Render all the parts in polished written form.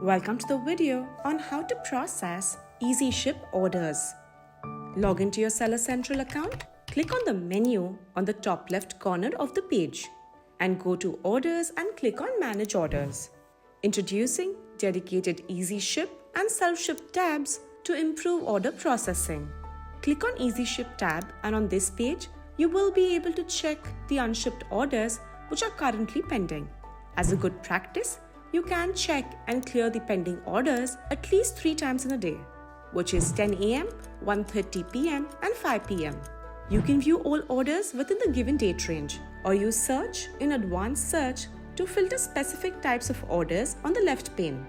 Welcome to the video on how to process Easy Ship orders. Log into your Seller Central account, click on the menu on the top left corner of the page and go to Orders and click on Manage Orders. Introducing dedicated Easy Ship and Self-Ship tabs to improve order processing. Click on Easy Ship tab and on this page, you will be able to check the unshipped orders which are currently pending. As a good practice, you can check and clear the pending orders at least 3 times in a day, which is 10 a.m., 1:30 p.m. and 5 p.m. You can view all orders within the given date range or use search in advanced search to filter specific types of orders on the left pane.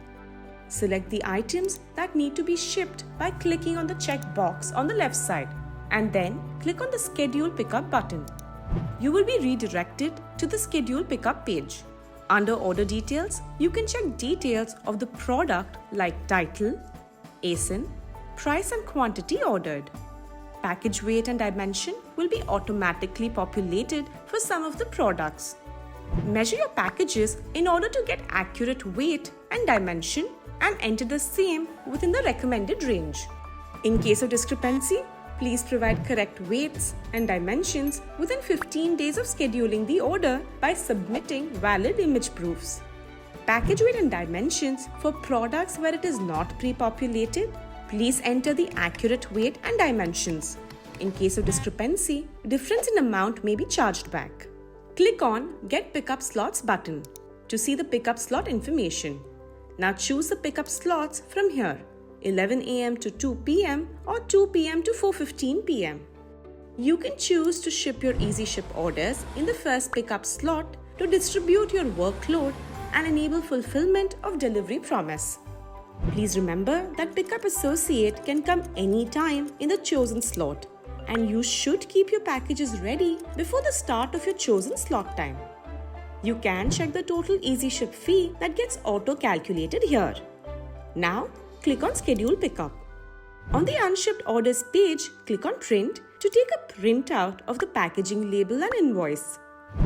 Select the items that need to be shipped by clicking on the check box on the left side and then click on the Schedule Pickup button. You will be redirected to the Schedule Pickup page. Under Order Details, you can check details of the product like title, ASIN, price and quantity ordered. Package weight and dimension will be automatically populated for some of the products. Measure your packages in order to get accurate weight and dimension and enter the same within the recommended range. In case of discrepancy, please provide correct weights and dimensions within 15 days of scheduling the order by submitting valid image proofs. Package weight and dimensions for products where it is not pre-populated, please enter the accurate weight and dimensions. In case of discrepancy, difference in amount may be charged back. Click on Get Pickup Slots button to see the pickup slot information. Now choose the pickup slots from here. 11 a.m. to 2 p.m. or 2 p.m. to 4:15 p.m. You can choose to ship your Easy Ship orders in the first pickup slot to distribute your workload and enable fulfillment of delivery promise. Please remember that Pickup Associate can come anytime in the chosen slot, and you should keep your packages ready before the start of your chosen slot time. You can check the total Easy Ship fee that gets auto-calculated here. Now, click on Schedule Pickup. On the Unshipped Orders page, click on Print to take a printout of the packaging label and invoice.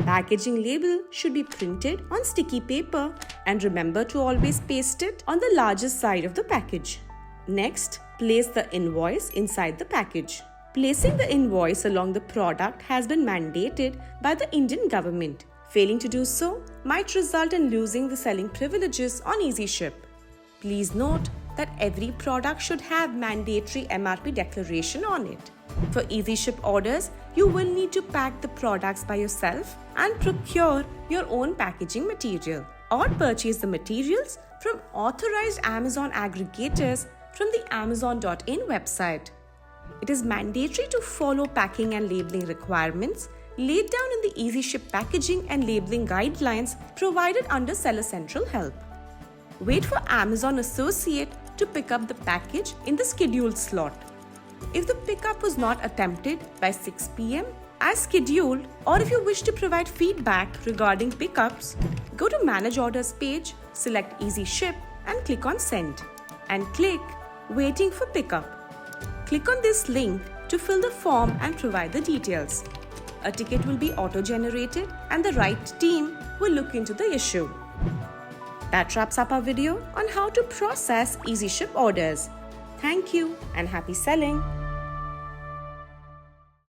Packaging label should be printed on sticky paper and remember to always paste it on the largest side of the package. Next, place the invoice inside the package. Placing the invoice along the product has been mandated by the Indian government. Failing to do so might result in losing the selling privileges on Easy Ship. Please note that every product should have mandatory MRP declaration on it. For Easy Ship orders, you will need to pack the products by yourself and procure your own packaging material or purchase the materials from authorized Amazon aggregators from the Amazon.in website. It is mandatory to follow packing and labeling requirements laid down in the Easy Ship packaging and labeling guidelines provided under Seller Central Help. Wait for Amazon Associate to pick up the package in the scheduled slot. If the pickup was not attempted by 6 p.m. as scheduled, or if you wish to provide feedback regarding pickups, go to Manage Orders page, select Easy Ship and click on Send and click Waiting for Pickup. Click on this link to fill the form and provide the details. A ticket will be auto-generated and the right team will look into the issue. That wraps up our video on how to process Easy Ship orders. Thank you and happy selling!